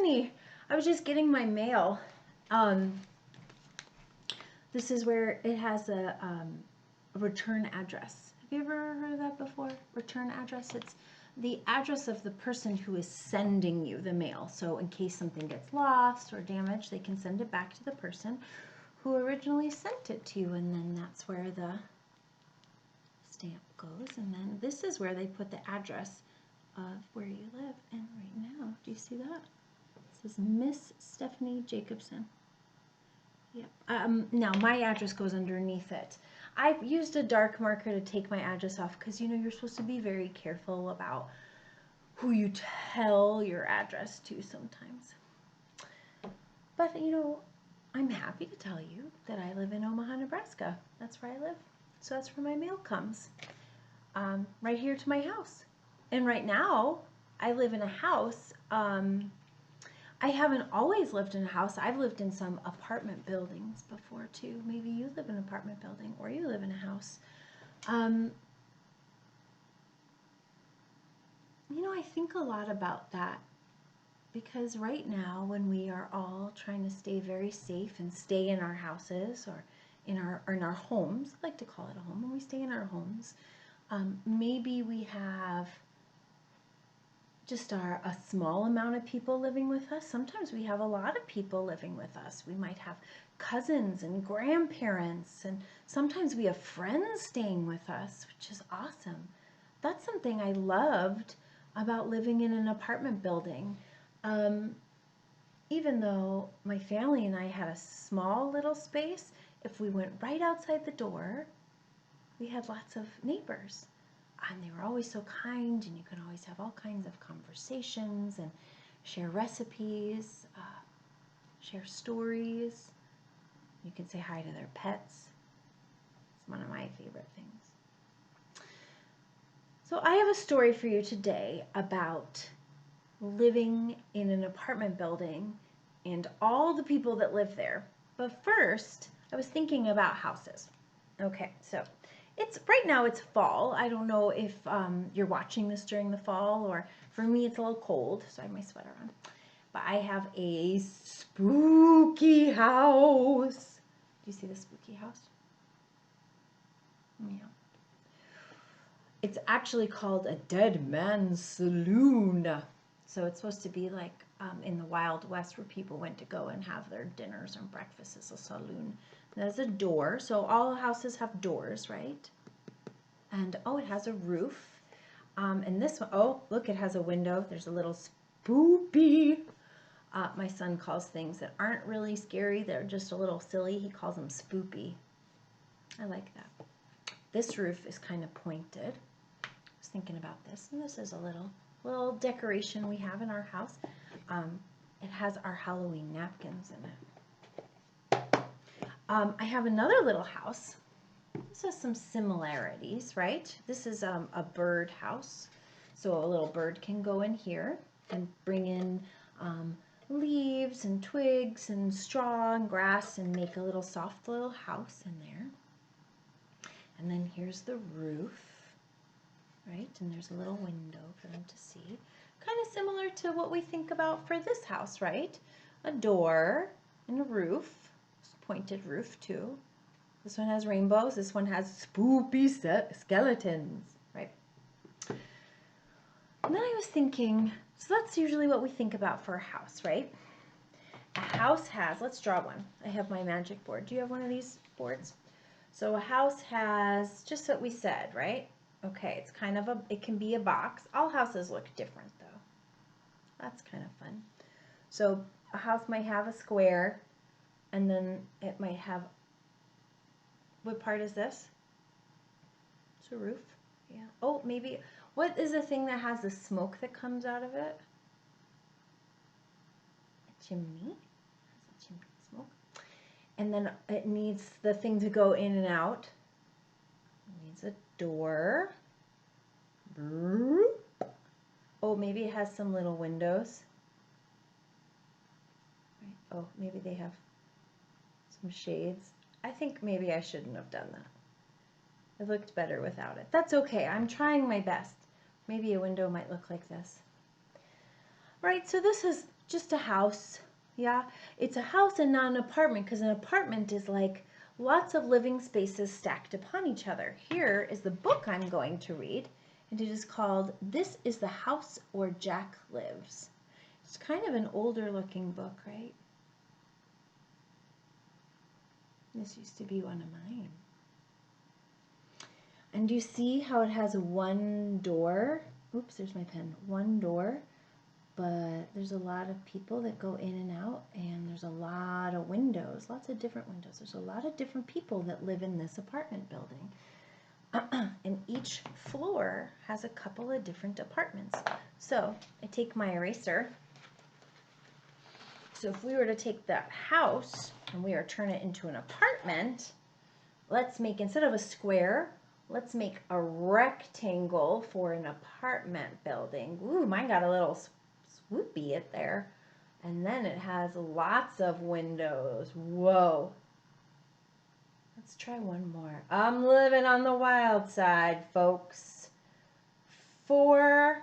Stephanie. I was just getting my mail. This is where it has a return address. Have you ever heard of that before? Return address? It's the address of the person who is sending you the mail. So in case something gets lost or damaged, they can send it back to the person who originally sent it to you, and then that's where the stamp goes. And then this is where they put the address of where you live. And right now, do you see that? It says Miss Stephanie Jacobson. Yep. Now my address goes underneath it. I've used a dark marker to take my address off because you know you're supposed to be very careful about who you tell your address to sometimes. But you know, I'm happy to tell you that I live in Omaha, Nebraska. That's where I live. So that's where my mail comes. Right here to my house. And right now, I live in a house. I haven't always lived in a house. I've lived in some apartment buildings before too. Maybe you live in an apartment building or you live in a house. You know, I think a lot about that because right now when we are all trying to stay very safe and stay in our houses or in our homes, I like to call it a home, when we stay in our homes, maybe we have just a small amount of people living with us. Sometimes we have a lot of people living with us. We might have cousins and grandparents, and sometimes we have friends staying with us, which is awesome. That's something I loved about living in an apartment building. Even though my family and I had a small little space, if we went right outside the door, we had lots of neighbors. And they were always so kind, and you could always have all kinds of conversations and share recipes, share stories. You can say hi to their pets. It's one of my favorite things. So I have a story for you today about living in an apartment building and all the people that live there. But first, I was thinking about houses. Okay, so right now it's fall. I don't know if you're watching this during the fall, or for me it's a little cold, so I have my sweater on. But I have a spooky house. Do you see the spooky house? Yeah. It's actually called a dead man's saloon. So it's supposed to be like in the Wild West where people went to go and have their dinners and breakfasts. It's a saloon. There's a door. So all houses have doors, right? And oh, it has a roof. And this one, oh, look, it has a window. There's a little spoopy. My son calls things that aren't really scary, they're just a little silly, he calls them spoopy. I like that. This roof is kind of pointed. I was thinking about this, and this is a little decoration we have in our house. It has our Halloween napkins in it. I have another little house. This has some similarities, right? This is a bird house. So a little bird can go in here and bring in leaves and twigs and straw and grass and make a little soft little house in there. And then here's the roof, right? And there's a little window for them to see. Kind of similar to what we think about for this house, right? A door and a roof. Pointed roof too. This one has rainbows. This one has spoopy skeletons, right? And then I was thinking, so that's usually what we think about for a house, right? A house has, let's draw one. I have my magic board. Do you have one of these boards? So a house has just what we said, right? Okay, it's kind of it can be a box. All houses look different though. That's kind of fun. So a house might have a square, and then it might have, what part is this? It's a roof. Yeah. Oh, maybe, what is the thing that has the smoke that comes out of it? A chimney. It has a chimney smoke. And then it needs the thing to go in and out. It needs a door. Oh, maybe it has some little windows. Oh, maybe they have some shades. I think maybe I shouldn't have done that. It looked better without it. That's okay. I'm trying my best. Maybe a window might look like this. Right, so this is just a house. Yeah, it's a house and not an apartment, because an apartment is like lots of living spaces stacked upon each other. Here is the book I'm going to read, and it is called This is the House Where Jack Lives. It's kind of an older looking book, right? This used to be one of mine. And you see how it has one door? Oops, there's my pen. One door, but there's a lot of people that go in and out, and there's a lot of windows, lots of different windows. There's a lot of different people that live in this apartment building. And each floor has a couple of different apartments. So I take my eraser. So if we were to take that house and we were to turn it into an apartment, let's make, instead of a square, let's make a rectangle for an apartment building. Ooh, mine got a little swoopy it there. And then it has lots of windows. Whoa. Let's try one more. I'm living on the wild side, folks. 4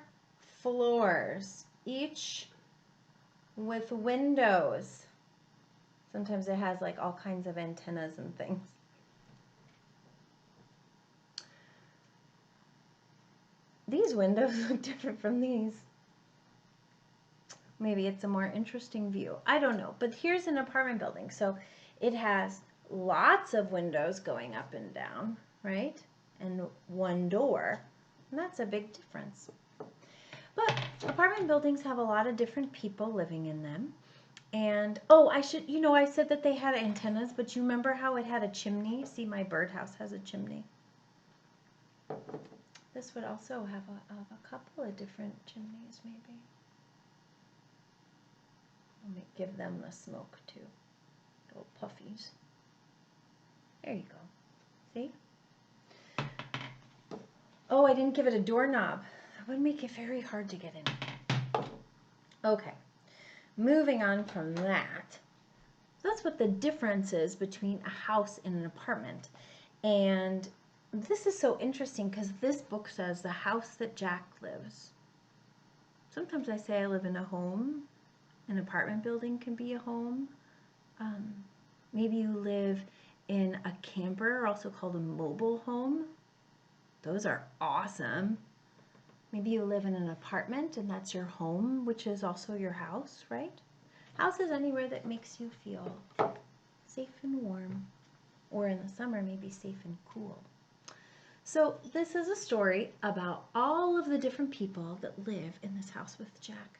floors, each with windows. Sometimes it has like all kinds of antennas and things. These windows look different from these. Maybe it's a more interesting view. I don't know, but here's an apartment building. So it has lots of windows going up and down, right? And one door, and that's a big difference. But apartment buildings have a lot of different people living in them. And, oh, I should, you know, I said that they had antennas, but you remember how it had a chimney? See, my birdhouse has a chimney. This would also have a couple of different chimneys, maybe. Let me give them the smoke, too. Little puffies. There you go. See? Oh, I didn't give it a doorknob. That would make it very hard to get in. Okay. Moving on from that. That's what the difference is between a house and an apartment. And this is so interesting because this book says the house that Jack lives. Sometimes I say I live in a home. An apartment building can be a home. Maybe you live in a camper, also called a mobile home. Those are awesome. Maybe you live in an apartment and that's your home, which is also your house, right? House is anywhere that makes you feel safe and warm, or in the summer, maybe safe and cool. So this is a story about all of the different people that live in this house with Jack,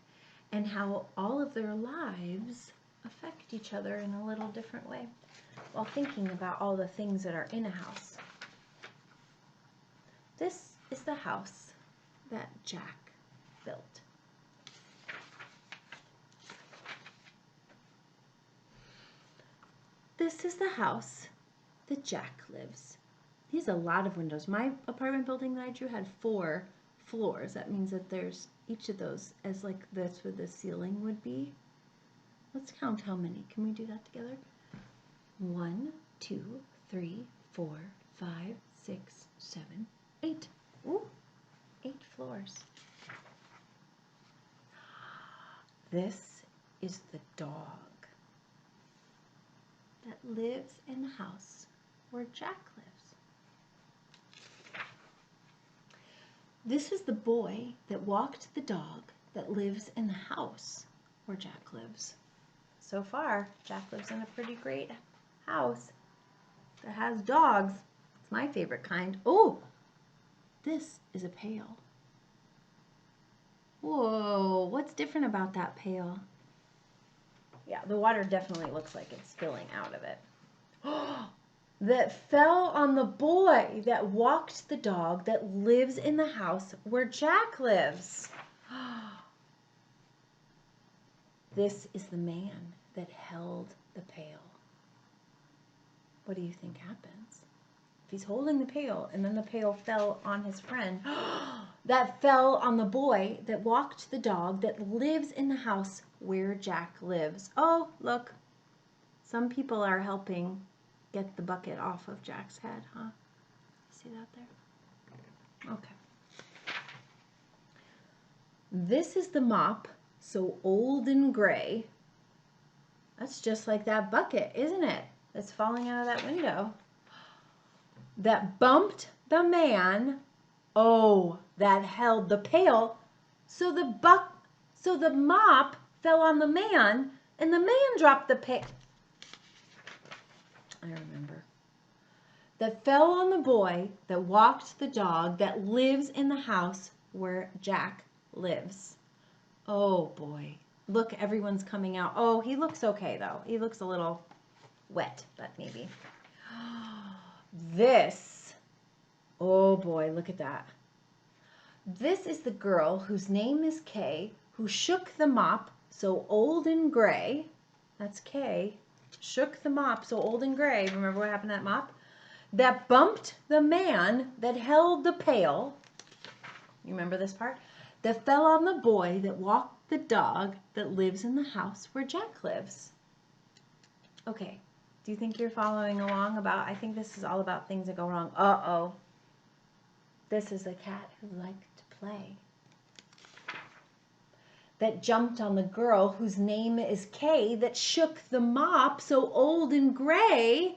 and how all of their lives affect each other in a little different way while thinking about all the things that are in a house. This is the house that Jack built. This is the house that Jack lives. He has a lot of windows. My apartment building that I drew had 4 floors. That means that there's each of those as like that's where the ceiling would be. Let's count how many. Can we do that together? 1, 2, 3, 4, 5, 6, 7, 8. Ooh, 8 floors. This is the dog that lives in the house where Jack lives. This is the boy that walked the dog that lives in the house where Jack lives. So far, Jack lives in a pretty great house that has dogs. It's my favorite kind. Oh, this is a pail. Whoa, what's different about that pail? Yeah, the water definitely looks like it's spilling out of it. That fell on the boy that walked the dog that lives in the house where Jack lives. This is the man that held the pail. What do you think happens? If he's holding the pail and then the pail fell on his friend, that fell on the boy that walked the dog that lives in the house where Jack lives. Oh, look. Some people are helping get the bucket off of Jack's head, huh? See that there? Okay. This is the mop so old and gray. That's just like that bucket, isn't it? That's falling out of that window. That bumped the man, oh, that held the pail. So the mop fell on the man, and the man dropped the pail. I remember. That fell on the boy that walked the dog that lives in the house where Jack lives. Oh boy. Look, everyone's coming out. Oh, he looks okay though. He looks a little wet, but maybe. This, oh boy, look at that. This is the girl whose name is Kay, who shook the mop so old and gray. That's Kay. Shook the mop so old and gray. Remember what happened to that mop? That bumped the man that held the pail. You remember this part? That fell on the boy that walked the dog that lives in the house where Jack lives. Okay, do you think you're following along about, I think this is all about things that go wrong. Uh-oh. This is the cat who liked to play. That jumped on the girl whose name is Kay that shook the mop so old and gray.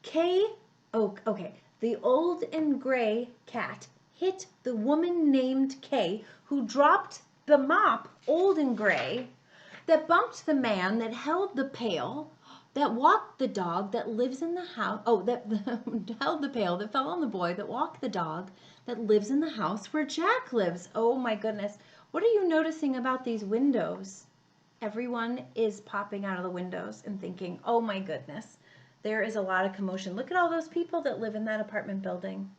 Kay, oh, okay. The old and gray cat hit the woman named Kay who dropped the mop, old and gray, that bumped the man that held the pail, that walked the dog that lives in the house, that held the pail, that fell on the boy, that walked the dog that lives in the house where Jack lives. Oh my goodness. What are you noticing about these windows? Everyone is popping out of the windows and thinking, oh my goodness, there is a lot of commotion. Look at all those people that live in that apartment building.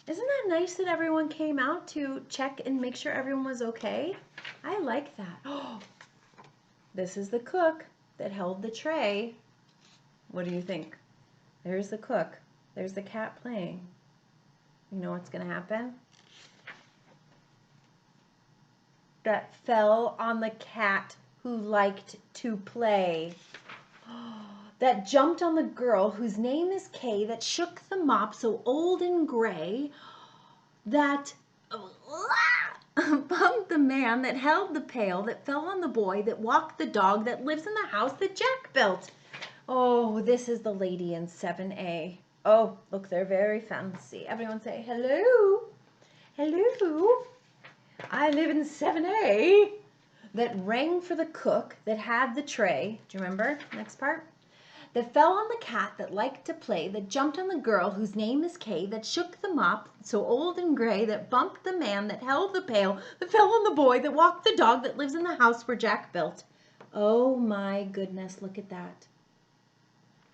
Isn't that nice that everyone came out to check and make sure everyone was okay? I like that. Oh, this is the cook that held the tray. What do you think? There's the cook. There's the cat playing. You know what's going to happen? That fell on the cat who liked to play. That jumped on the girl whose name is Kay that shook the mop so old and gray. That bumped the man that held the pail that fell on the boy that walked the dog that lives in the house that Jack built. Oh, this is the lady in 7A. Oh, look, they're very fancy. Everyone say, hello. Hello. I live in 7A. That rang for the cook that had the tray. Do you remember? Next part. That fell on the cat that liked to play, that jumped on the girl whose name is Kay, that shook the mop so old and gray, that bumped the man that held the pail, that fell on the boy that walked the dog that lives in the house where Jack built. Oh my goodness, look at that.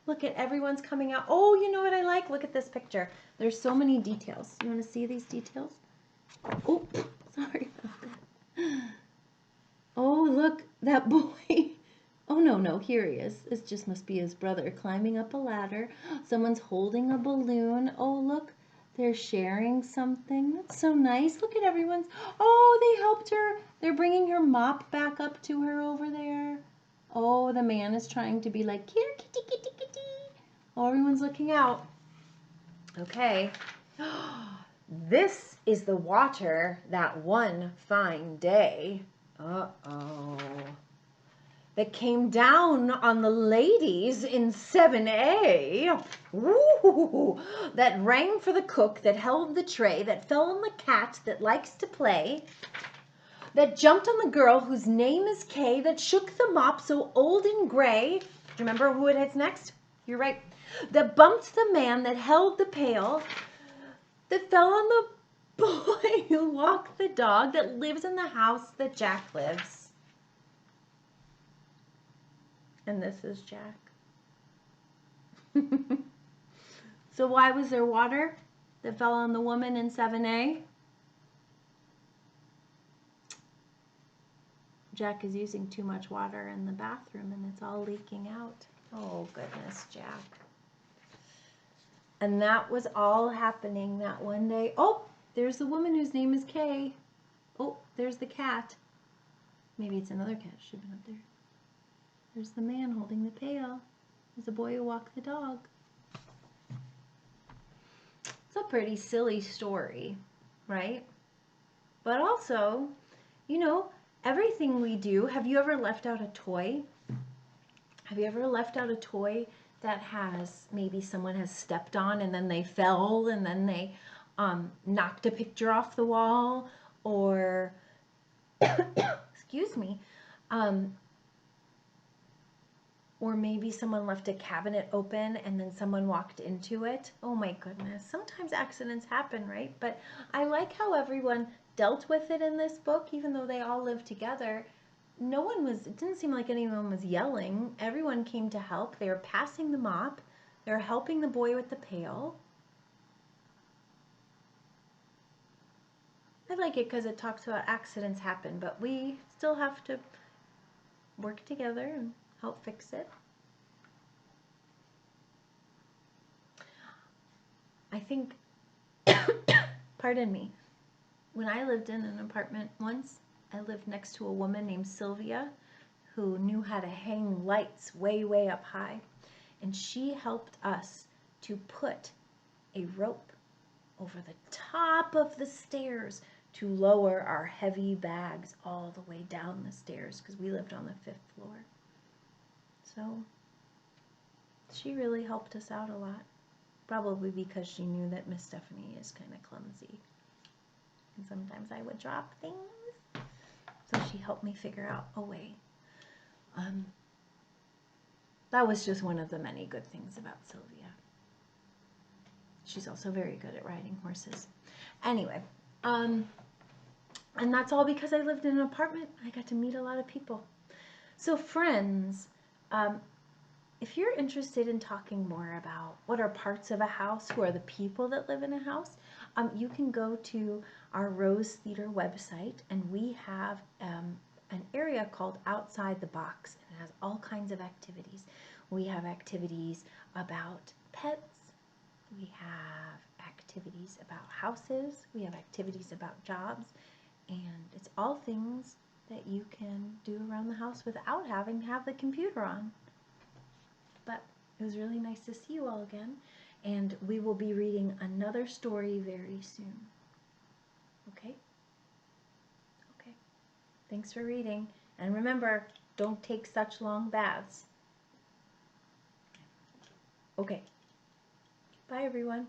Look at everyone's coming out. Oh, you know what I like? Look at this picture. There's so many details. You want to see these details? Oh, sorry about that. Oh, look, that boy. Oh, no, here he is. This just must be his brother climbing up a ladder. Someone's holding a balloon. Oh, look, they're sharing something. That's so nice. Look at everyone's. Oh, they helped her. They're bringing her mop back up to her over there. Oh, the man is trying to be like, here, kitty, kitty, kitty. Oh, everyone's looking out. Okay. This is the water that one fine day. Uh-oh. That came down on the ladies in 7A. Ooh, that rang for the cook that held the tray, that fell on the cat that likes to play, that jumped on the girl whose name is Kay, that shook the mop so old and gray. Do you remember who it is next? You're right. That bumped the man that held the pail, that fell on the boy who walked the dog that lives in the house that Jack lives. And this is Jack. So why was there water that fell on the woman in 7A? Jack is using too much water in the bathroom and it's all leaking out. Oh goodness, Jack. And that was all happening that one day. Oh, there's the woman whose name is Kay. Oh, there's the cat. Maybe it's another cat. Should have been up there. There's the man holding the pail. There's the boy who walked the dog. It's a pretty silly story, right? But also, you know, everything we do, have you ever left out a toy? Have you ever left out a toy that has maybe someone has stepped on and then they fell and then they knocked a picture off the wall, or excuse me, um, or maybe someone left a cabinet open and then someone walked into it? Oh my goodness. Sometimes accidents happen, right? But I like how everyone dealt with it in this book, even though they all lived together. No one was, it didn't seem like anyone was yelling. Everyone came to help. They were passing the mop. They were helping the boy with the pail. I like it because it talks about accidents happen, but we still have to work together and help fix it. I think, pardon me, when I lived in an apartment once, I lived next to a woman named Sylvia who knew how to hang lights way, way up high. And she helped us to put a rope over the top of the stairs to lower our heavy bags all the way down the stairs because we lived on the 5th floor. So she really helped us out a lot. Probably because she knew that Miss Stephanie is kind of clumsy. And sometimes I would drop things. So she helped me figure out a way. That was just one of the many good things about Sylvia. She's also very good at riding horses. Anyway, and that's all because I lived in an apartment. I got to meet a lot of people. So friends, if you're interested in talking more about what are parts of a house, who are the people that live in a house, you can go to our Rose Theater website, and we have an area called Outside the Box. It has all kinds of activities. We have activities about pets. We have activities about houses. We have activities about jobs. And it's all things that you can do around the house without having to have the computer on. But it was really nice to see you all again. And we will be reading another story very soon. Okay? Okay. Thanks for reading. And remember, don't take such long baths. Okay. Bye, everyone.